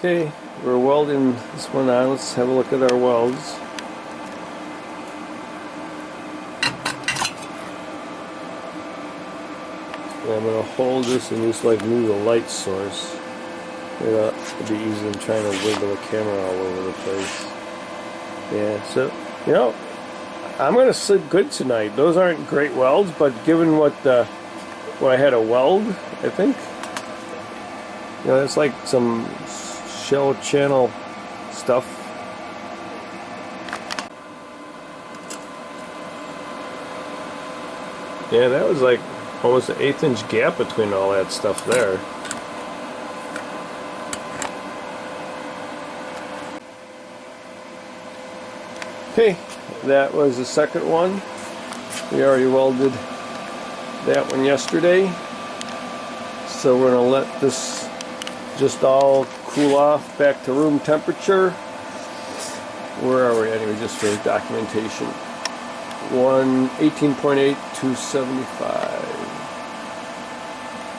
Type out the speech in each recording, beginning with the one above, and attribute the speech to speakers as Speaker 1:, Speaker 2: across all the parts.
Speaker 1: Okay, we're welding this one on. Let's have a look at our welds. And I'm going to hold this and just like move the light source. It'll be easier than trying to wiggle the camera all over the place. Yeah, so, you know, I'm going to sleep good tonight. Those aren't great welds, but given what I had to weld, I think, you know, it's like some shell channel stuff. Yeah, that was like almost an 1/8 inch gap between all that stuff there. Okay, that was the second one. We already welded that one yesterday. So we're going to let this just all cool off back to room temperature. Where are we anyway, just for documentation? 18.8 to 75.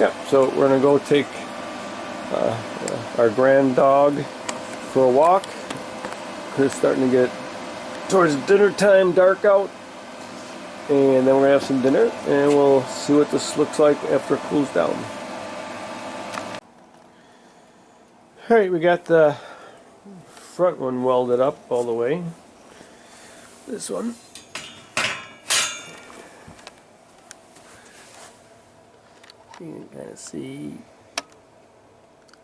Speaker 1: Yeah, so we're going to go take our grand dog for a walk. It's starting to get towards dinner time, dark out. And then we're going to have some dinner and we'll see what this looks like after it cools down. Alright, we got the front one welded up all the way. This one. You can kind of see.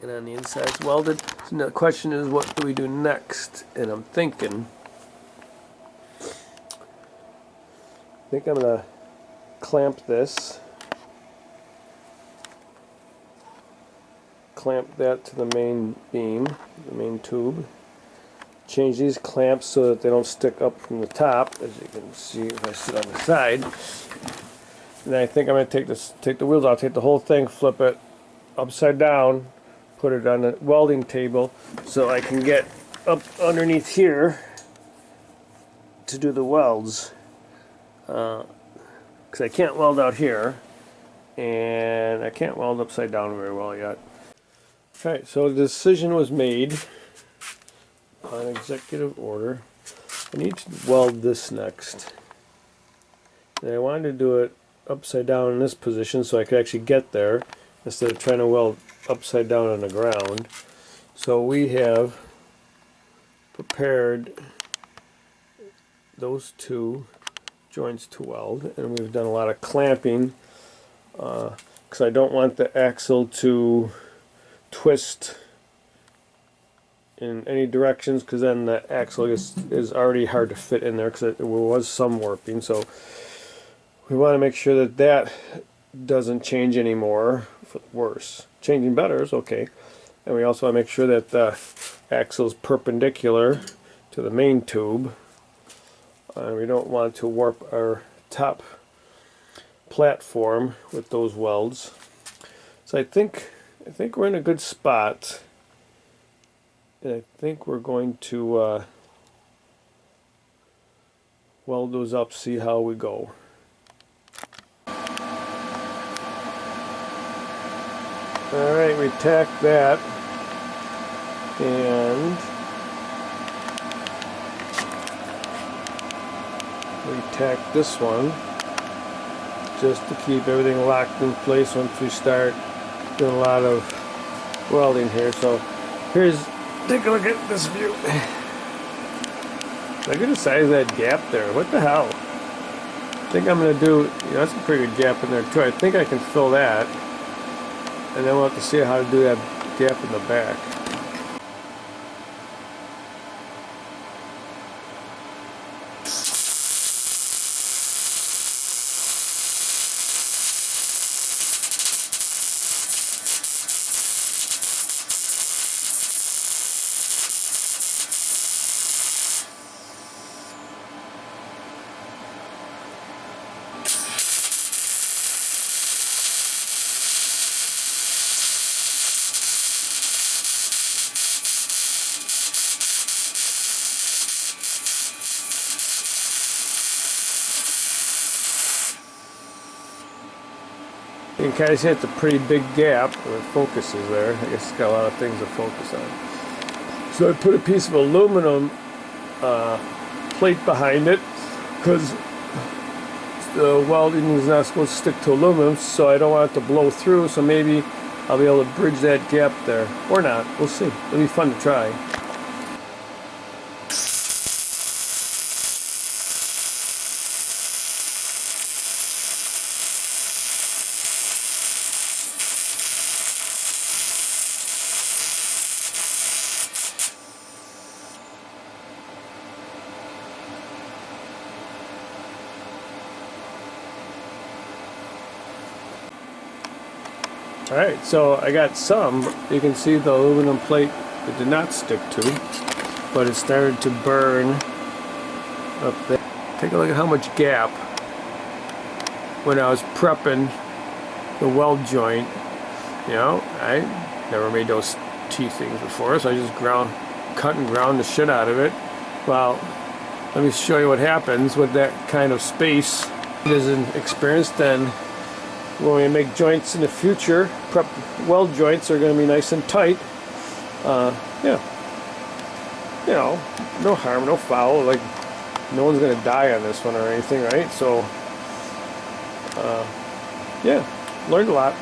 Speaker 1: And on the inside it's welded. So now the question is, what do we do next? And I'm thinking, I think I'm going to clamp this. Clamp that to the main beam, the main tube. Change these clamps so that they don't stick up from the top, as you can see if I sit on the side. And then I think I'm going to take the wheels out, take the whole thing, flip it upside down, put it on the welding table so I can get up underneath here to do the welds. Because I can't weld out here, and I can't weld upside down very well yet. Alright, so the decision was made on executive order. I need to weld this next. And I wanted to do it upside down in this position so I could actually get there instead of trying to weld upside down on the ground. So we have prepared those two joints to weld, and we've done a lot of clamping because I don't want the axle to twist in any directions, because then the axle is already hard to fit in there because there was some warping. So we want to make sure that that doesn't change anymore for the worse. Changing better is okay. And we also want to make sure that the axle is perpendicular to the main tube. We don't want to warp our top platform with those welds. So I think we're in a good spot. And I think we're going to weld those up, see how we go. Alright, we tack that, and we tack this one just to keep everything locked in place once we start doing a lot of welding here. So take a look at this view. Look at the size of that gap there. What the hell? I think I'm going to do, that's a pretty good gap in there too. I think I can fill that. And then we'll have to see how to do that gap in the back. You can kind of see it's a pretty big gap where it focuses there. I guess it's got a lot of things to focus on. So I put a piece of aluminum plate behind it because the welding is not supposed to stick to aluminum, so I don't want it to blow through, so maybe I'll be able to bridge that gap there. Or not. We'll see. It'll be fun to try. Alright, so I got some. You can see the aluminum plate it did not stick to, but it started to burn up there. Take a look at how much gap when I was prepping the weld joint. You know, I never made those T-things before, so I just cut and ground the shit out of it. Well, let me show you what happens with that kind of space. If it isn't experienced, then when we make joints in the future, prep weld joints are going to be nice and tight. Yeah, you know, no harm, no foul. Like, no one's going to die on this one or anything, right? So, yeah, learned a lot.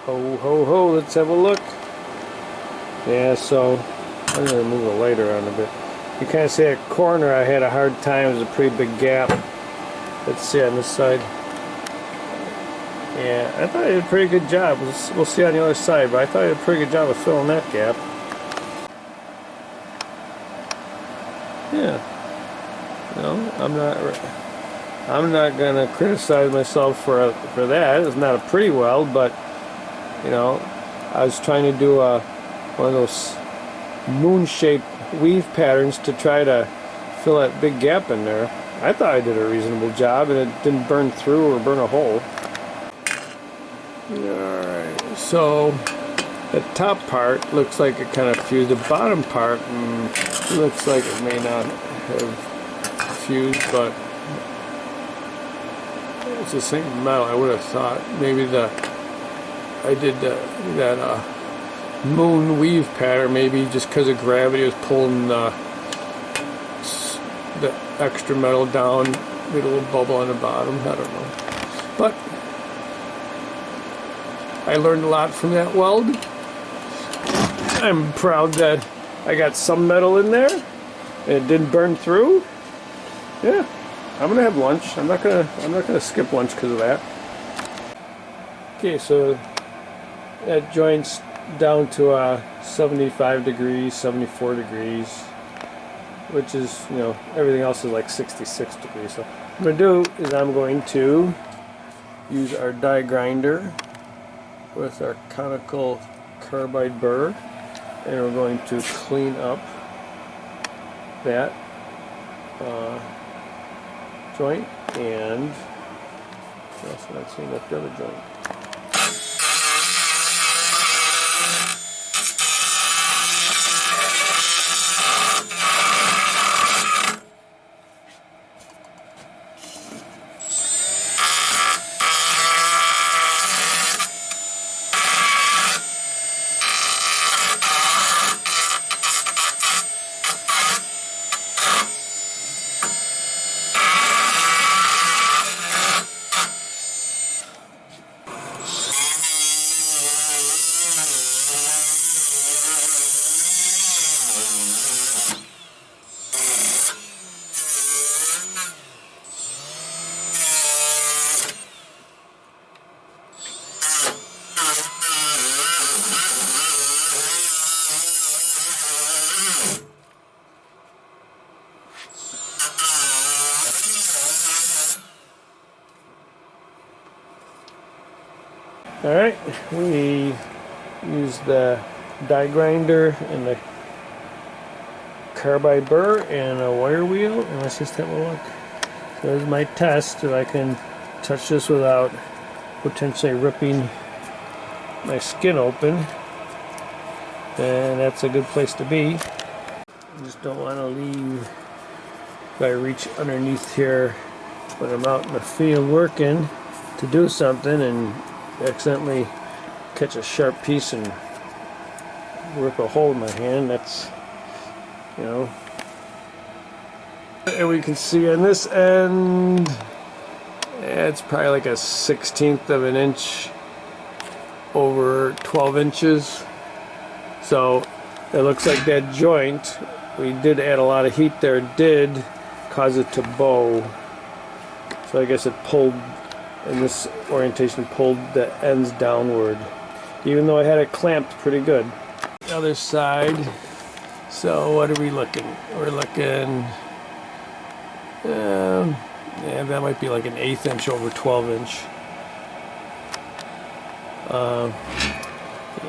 Speaker 1: Ho, ho, ho, let's have a look. Yeah, so I'm going to move the light around a bit. You kind of see that corner I had a hard time. There's a pretty big gap. Let's see on this side. Yeah, I thought I did a pretty good job. We'll see on the other side, but I thought I did a pretty good job of filling that gap. Yeah. No, I'm not gonna criticize myself for that. It's not a pretty weld, but you know, I was trying to do one of those moon-shaped weave patterns to try to fill that big gap in there. I thought I did a reasonable job, and it didn't burn through or burn a hole. Alright, so the top part looks like it kind of fused. The bottom part looks like it may not have fused, but it's the same metal. I would have thought maybe I did that moon weave pattern, maybe just because of gravity was pulling the extra metal down, made a little bubble on the bottom. I don't know, but I learned a lot from that weld. I'm proud that I got some metal in there and it didn't burn through. Yeah, I'm gonna have lunch. I'm not gonna skip lunch because of that. Okay, so that joint's down to 75 degrees, 74 degrees, which is, you know, everything else is like 66 degrees. So what I'm going to do is I'm going to use our die grinder with our conical carbide burr, and we're going to clean up that joint, and also not clean up the other joint. Alright, we use the die grinder and the carbide burr and a wire wheel, and let's just have a look. So there's my test if I can touch this without potentially ripping my skin open, and that's a good place to be. I just don't want to leave if I reach underneath here when I'm out in the field working to do something and accidentally catch a sharp piece and rip a hole in my hand. That's, you know. And we can see on this end, it's probably like a 1/16 of an inch over 12 inches. So it looks like that joint, we did add a lot of heat there, did cause it to bow. So I guess it pulled, in this orientation, pulled the ends downward, even though I had it clamped pretty good. The other side, so what are we looking? We're looking, yeah, that might be like an 1/8 inch over 12 inch.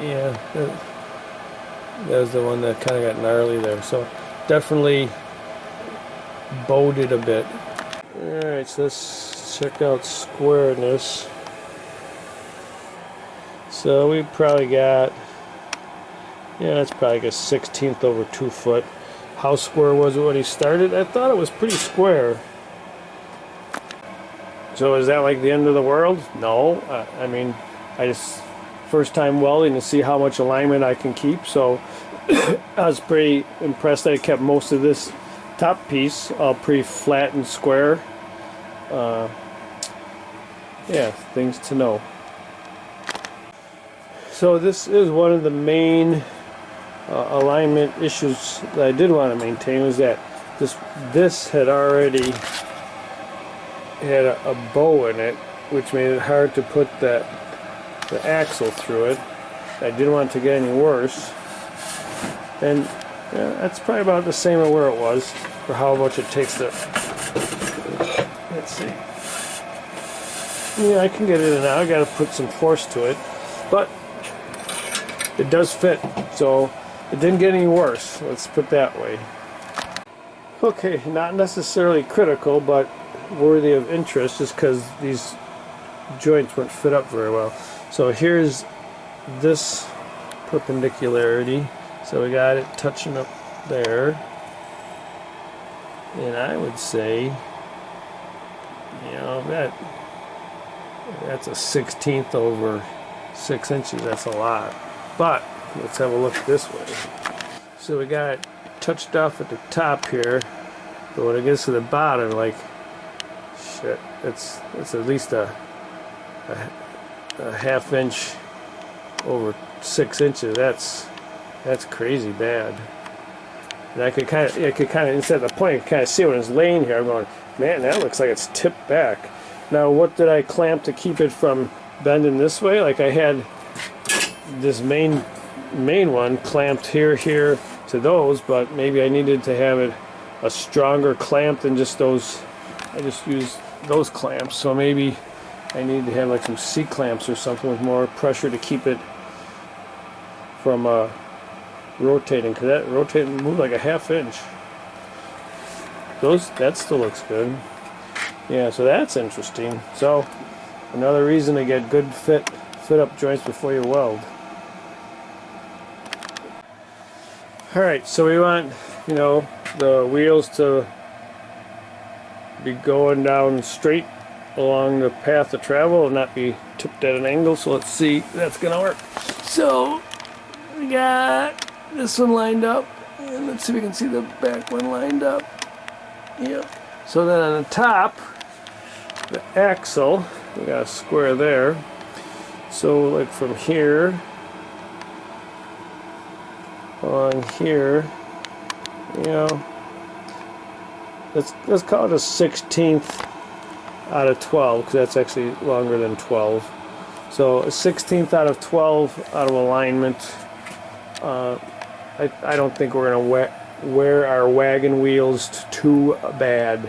Speaker 1: Yeah, that was the one that kind of got gnarly there. So definitely bowed it a bit. Alright, so let's check out squareness. So we probably got, yeah, that's probably like a 1/16 over 2 foot. How square was it when he started? I thought it was pretty square. So is that like the end of the world? No. I mean, I just first time welding to see how much alignment I can keep. So I was pretty impressed that I kept most of this top piece all pretty flat and square. Yeah, things to know. So this is one of the main alignment issues that I did want to maintain, was that this had already had a bow in it, which made it hard to put the axle through it. I didn't want it to get any worse, and yeah, that's probably about the same as where it was, for how much it takes to, let's see, yeah, I can get it in now. I got to put some force to it, but it does fit, so it didn't get any worse, let's put it that way. Okay, not necessarily critical, but worthy of interest, just because these joints wouldn't fit up very well. So here's this perpendicularity, so we got it touching up there, and I would say, you know, that's a 1/16 over 6 inches. That's a lot. But let's have a look this way. So we got it touched off at the top here, but when it gets to the bottom, like, shit, it's at least a 1/2 inch over 6 inches. That's crazy bad. And I could kind of, instead of the point, I could kind of see when it's laying here. I'm going, man, that looks like it's tipped back. Now, what did I clamp to keep it from bending this way? Like, I had this main one clamped here to those, but maybe I needed to have it a stronger clamp than just those. I just used those clamps, so maybe I need to have like some C clamps or something with more pressure to keep it from rotating, because that rotated moved like a 1/2 inch. That still looks good. Yeah, so that's interesting. So another reason to get good fit up joints before you weld. Alright, so we want, you know, the wheels to be going down straight along the path of travel and not be tipped at an angle. So let's see if that's gonna work. So we got this one lined up, and let's see if we can see the back one lined up. Yep. So then on the top, the axle, we got a square there. So like from here on here, you know, let's call it a 1/16 out of 12, because that's actually longer than 12. So a 1/16 out of 12 out of alignment. I don't think we're gonna wear our wagon wheels too bad.